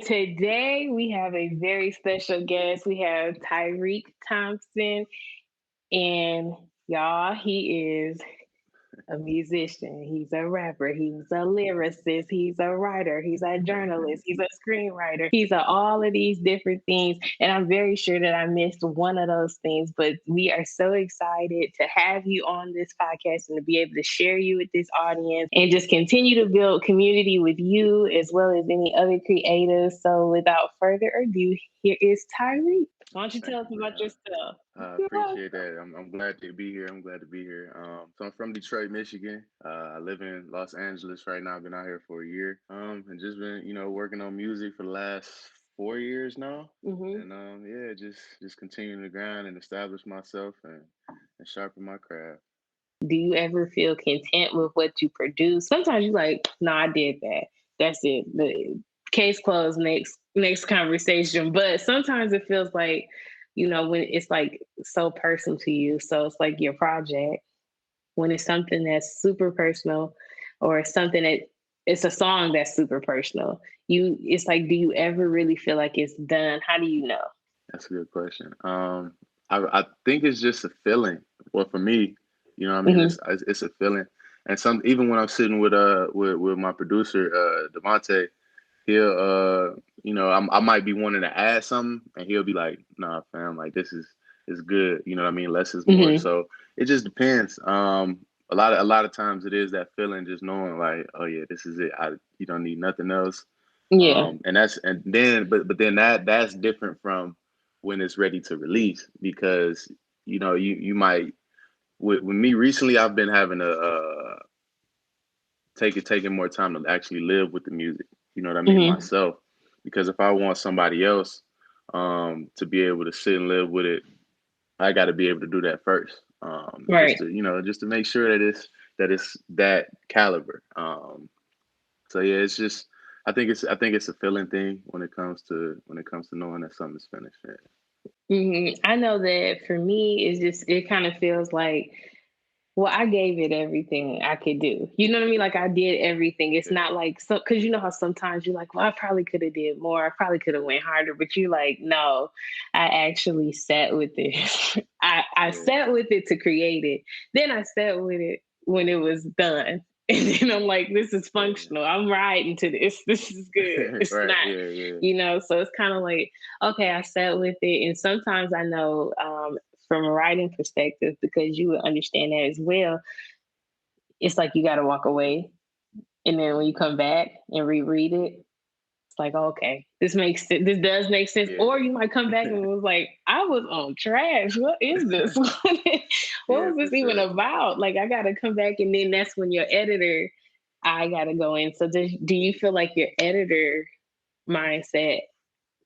today we have a very special guest. We have Tyriq Thompson, and y'all, he is a musician, he's a rapper, he's a lyricist, he's a writer, he's a journalist, he's a screenwriter, he's all of these different things. And I'm very sure that I missed one of those things, but we are so excited to have you on this podcast and to be able to share you with this audience and just continue to build community with you as well as any other creatives. So without further ado, here is Tyriq. Why don't you tell us about yourself? Appreciate that. I'm glad to be here. I'm glad to be here. So I'm from Detroit, Michigan. I live in Los Angeles right now. I've been out here for a year. And just been, working on music for the last 4 years now. Mm-hmm. And yeah, just continuing to grind and establish myself and sharpen my craft. Do you ever feel content with what you produce? Sometimes you're like, no, I did that. That's it. The case closed. Next conversation. But sometimes it feels like, when it's like so personal to you. So it's like your project. When it's something that's super personal, or something that it's a song that's super personal. It's like, do you ever really feel like it's done? How do you know? That's a good question. I think it's just a feeling. Well, for me, I mean, Mm-hmm. it's a feeling. And even when I'm sitting with my producer, Devontae, he'll I might be wanting to add something and he'll be like, nah, fam, like this is good, you know what I mean, less is more. Mm-hmm. So it just depends. A lot of times it is that feeling, just knowing like, oh yeah, this is it. You don't need nothing else. Yeah. And then but then that's different from when it's ready to release, because you might, with me recently, I've been having to taking more time to actually live with the music, you know what I mean, Mm-hmm. myself. Because if I want somebody else to be able to sit and live with it, I got to be able to do that first, just Right. to make sure that it's that caliber. So yeah, it's just, I think it's a feeling thing when it comes to knowing that something's finished. Yeah. I know that for me, it kind of feels like, well, I gave it everything I could do. You know what I mean? Like I did everything. It's Yeah. not like so, because you know how sometimes you're like, well, I probably could have did more. I probably could have went harder. But you're like, no, I actually sat with it. I Yeah. sat with it to create it. Then I sat with it when it was done. And then I'm like, this is Yeah. functional. I'm riding to this. This is good. It's Right. not, Yeah. Yeah. so it's kind of like, okay, I sat with it. And sometimes I know from a writing perspective, because you would understand that as well, it's like you got to walk away. And then when you come back and reread it, it's like, okay, this makes sense. This does make sense. Yeah. Or you might come back and it was like, I was on trash. What is this? What Yeah, was for this even sure. about? Like, I got to come back. And then that's when your editor, I got to go in. So do you feel like your editor mindset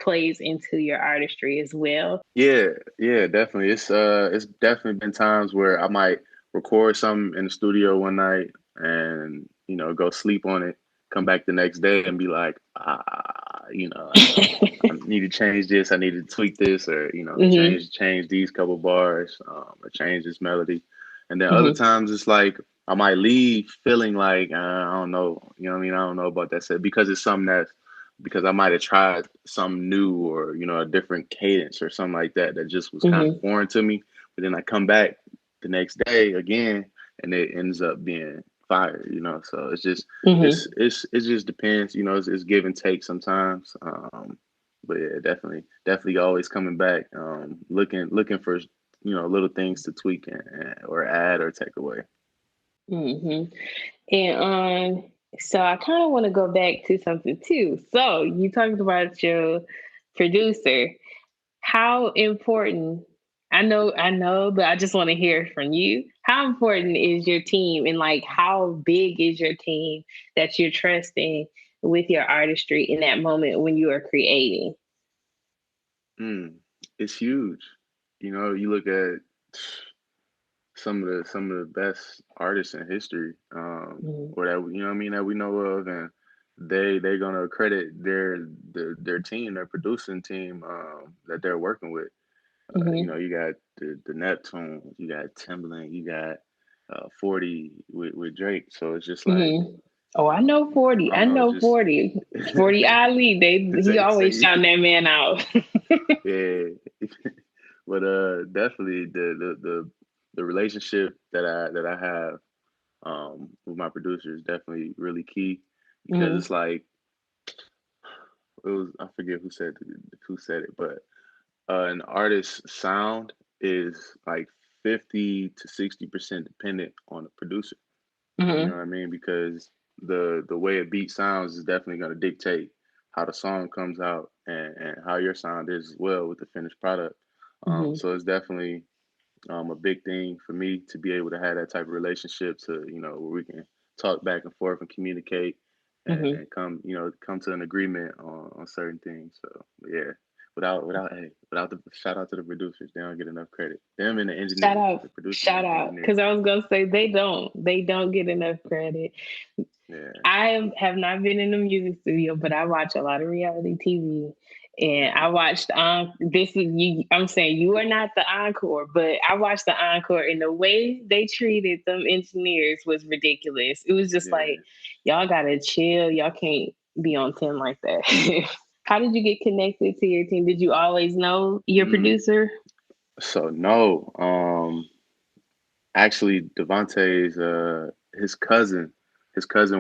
plays into your artistry as well? Yeah, yeah, definitely. It's definitely been times where I might record something in the studio one night and go sleep on it, come back the next day and be like, I need to change this, I need to tweak this, or Hmm. change these couple bars, or change this melody. And then other Hmm. times it's like I might leave feeling like, I don't know, you know what I mean? I don't know about that set, because it's something that's because I might have tried something new, or a different cadence or something like that just was kind of Hmm. foreign to me. But then I come back the next day again and it ends up being fire. So it's just Hmm. it just depends. It's give and take sometimes. But yeah, definitely always coming back, looking for little things to tweak or add or take away. Hmm. And so I kind of want to go back to something too. So you talked about your producer. How important? I know, but I just want to hear from you. How important is your team, and like how big is your team that you're trusting with your artistry in that moment when you are creating? Mm, it's huge. You look at some of the best artists in history, Mm-hmm. or that what I mean, that we know of, and they're gonna credit their team, their producing team, that they're working with. Mm-hmm. You got the Neptunes, you got Timbaland, you got 40 with Drake. So it's just like Mm-hmm. Oh, I know I 40. don't I know, know just 40. 40 Ali. He always say shouting that man out. yeah. But definitely the relationship that I have with my producer is definitely really key because Hmm. it's like it was I forget who said it, but an artist's sound is like 50 to 60% dependent on the producer. You know Hmm. what I mean? Because the way a beat sounds is definitely going to dictate how the song comes out and how your sound is as well with the finished product. Hmm. So it's definitely a big thing for me to be able to have that type of relationship to where we can talk back and forth and communicate Hmm. and come to an agreement on certain things. So yeah, without the shout out to the producers, they don't get enough credit. Them and the Shout engineers, out. the producers Shout and the out. engineers. Because I was going to say they don't get enough credit. Yeah, I have not been in the music studio, but I watch a lot of reality TV. And I watched this is you I'm saying you are not the encore, but I watched the encore and the way they treated them engineers was ridiculous. It was just like, yeah. y'all gotta chill. Y'all can't be on 10 like that. How did you get connected to your team? Did you always know your Mm. producer? So no, actually, Devontae's his cousin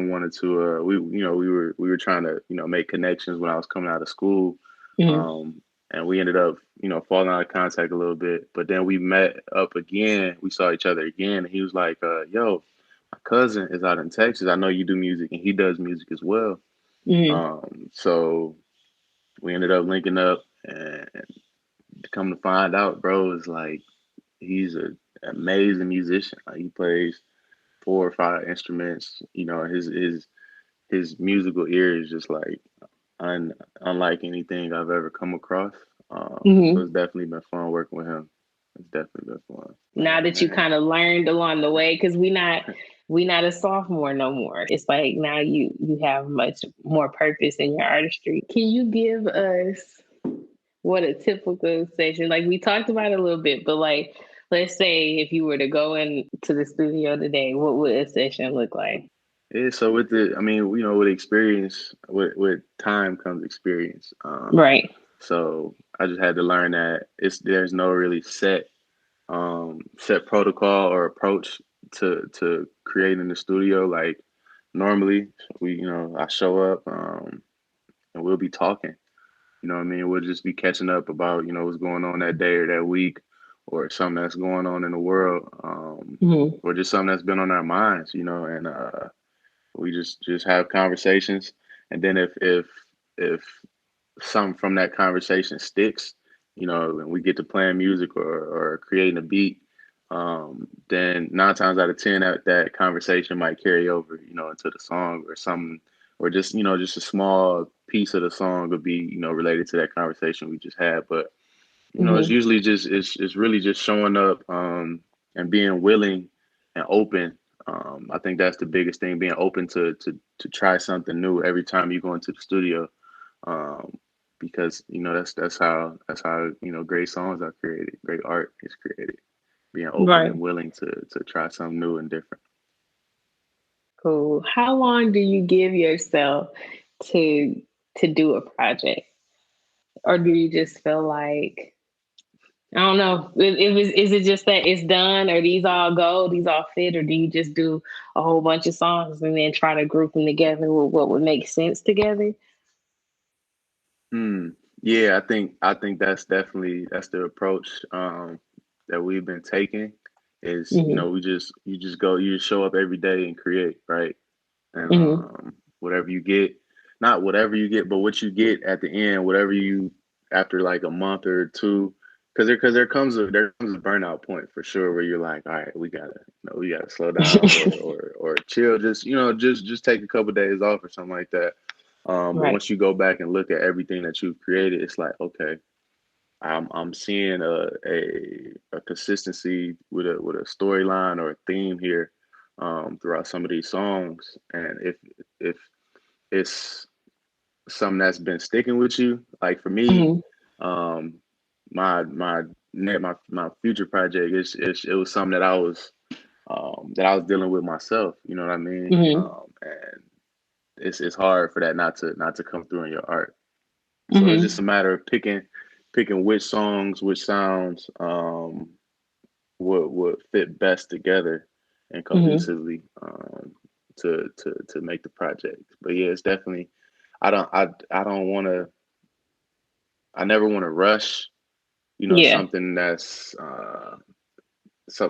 wanted to we were trying to make connections when I was coming out of school, Mm-hmm. um, and we ended up falling out of contact a little bit. But then we met up again. We saw each other again, and he was like, "Yo, my cousin is out in Texas. I know you do music, and he does music as well." Mm-hmm. So we ended up linking up, and come to find out, bro, is like he's an amazing musician. Like he plays 4 or 5 instruments. His musical ear is just like unlike anything I've ever come across. So Mm-hmm. it's definitely been fun working with him. It's definitely been fun. Now that you Man, kind of learned along the way, because we not a sophomore no more. It's like now you have much more purpose in your artistry. Can you give us what a typical session, like we talked about it a little bit, but like let's say if you were to go into the studio today, what would a session look like? yeah. So with with experience, with time comes experience. Right. So I just had to learn that there's no really set protocol or approach to creating the studio. Like normally I show up and we'll be talking. You know what I mean? We'll just be catching up about what's going on that day or that week, or something that's going on in the world, Mm-hmm. or just something that's been on our minds. And we just have conversations, and then if something from that conversation sticks, and we get to playing music or creating a beat, then 9 times out of 10 that conversation might carry over, into the song or something, or just a small piece of the song would be, related to that conversation we just had. But it's Mm-hmm. usually it's really just showing up, and being willing and open. I think that's the biggest thing, being open to try something new every time you go into the studio, um, because that's how great songs are created, great art is created, being open Right. and willing to try something new and different. Cool. How long do you give yourself to to do a project, or do you just feel like, I don't know. Is it just that it's done, or these all go, these all fit, or do you just do a whole bunch of songs and then try to group them together with what would make sense together? Hmm. Yeah, I think that's the approach that we've been taking. Is Hmm. you just show up every day and create, right? And Hmm. whatever you get, not whatever you get, but what you get at the end, whatever you after like a month or two, because there comes a burnout point for sure where you're like, all right, we gotta slow down or chill, just just take a couple days off or something like that. But Right. once you go back and look at everything that you've created, it's like, okay, I'm seeing a consistency with a storyline or a theme here, throughout some of these songs, and if it's something that's been sticking with you, like for me, Hmm. um, my future project it was something that I was dealing with myself. You know what I mean? Hmm. it's hard for that not to come through in your art. So it's just Mm-hmm. a matter of picking which songs, which sounds would fit best together and Mm-hmm. cohesively to make the project. But yeah, it's definitely I don't want to I never want to rush, Yeah. something that's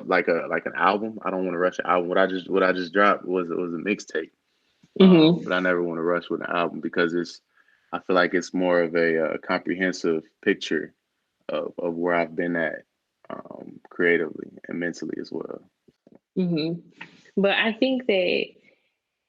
like an album. I don't want to rush an album. What I just dropped was a mixtape. Mm-hmm. But I never want to rush with an album because I feel like it's more of a comprehensive picture of where I've been at creatively and mentally as well. Mm-hmm. But I think that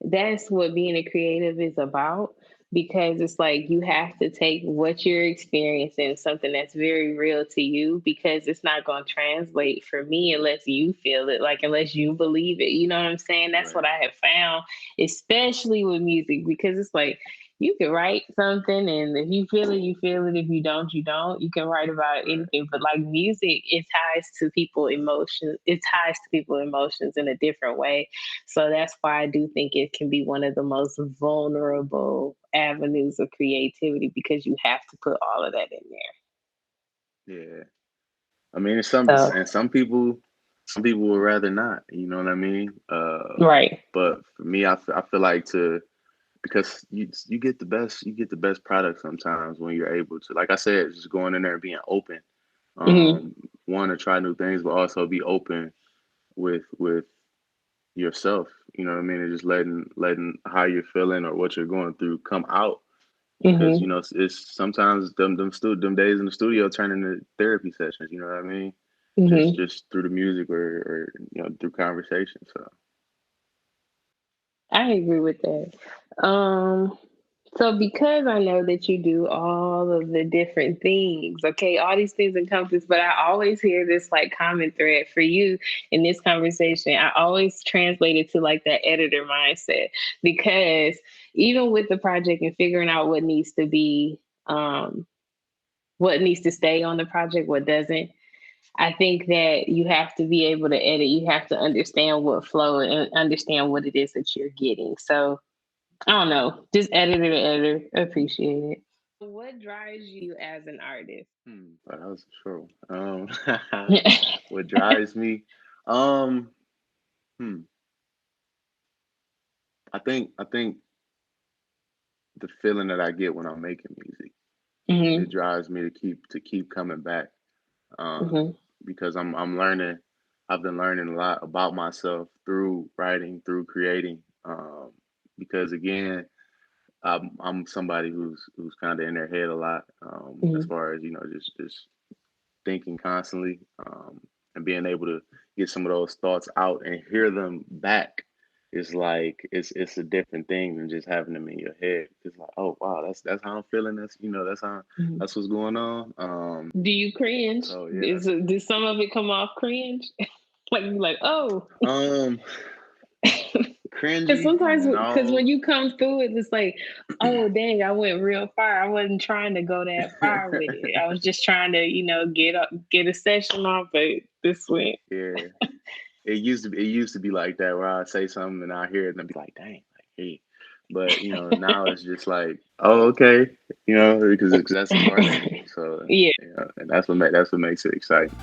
that's what being a creative is about, because it's like you have to take what you're experiencing, something that's very real to you, because it's not going to translate for me unless you feel it, like unless you believe it. You know what I'm saying? That's Right, what I have found, especially with music, because it's like you can write something, and if you feel it, you feel it. If you don't, you don't. You can write about right. anything, but like music, it ties to people emotions. It ties to people emotions in a different way. So that's why I do think it can be one of the most vulnerable avenues of creativity, because you have to put all of that in Yeah. I mean, there. some people would rather not. You know what I mean? So, right. But for me, I feel like to because you get the best product sometimes when you're able to, like I said, just going in there and being open. Mm-hmm. Um, Want to try new things, but also be open with yourself. You know what I mean? And just letting how you're feeling or what you're going through come out. Because Mm-hmm. it's sometimes them days in the studio turn into therapy sessions. You know what I mean? Mm-hmm. Just through the music or through conversation. So I agree with that. So because I know that you do all of the different things, okay, all these things encompass, but I always hear this like common thread for you in this conversation. I always translate it to like that editor mindset, because even with the project and figuring out um, what needs to stay on the project, what doesn't, I think that you have to be able to edit. You have to understand what flow and understand what it is that you're getting. So I don't know, just editor to editor, appreciate it. What drives you as an artist? that was true. What drives me? Um, hmm, I think the feeling that I get when I'm making music, it Hmm. drives me to keep coming back. Um, Hmm. because I'm learning. I've been learning a lot about myself through writing, through creating. Because again, I'm somebody who's kind of in their head a lot, as Hmm. far as just thinking constantly, and being able to get some of those thoughts out and hear them back is like it's a different thing than just having them in your head. It's like, oh wow, that's how I'm feeling. Hmm. That's what's going on. Do you cringe? So yeah. Did some of it come off cringe? Like you like, oh, Um, because Cringy? sometimes, because when No. you come through it, it's like, oh dang, I went real far. I wasn't trying to go that far with it. I was just trying to, get a session off, but this went. Yeah. It used to be like that where I say something and I hear it and I'd be like, dang, like hey. But now it's just like, oh, okay, because that's a learning. So Yeah. and that's what makes it exciting.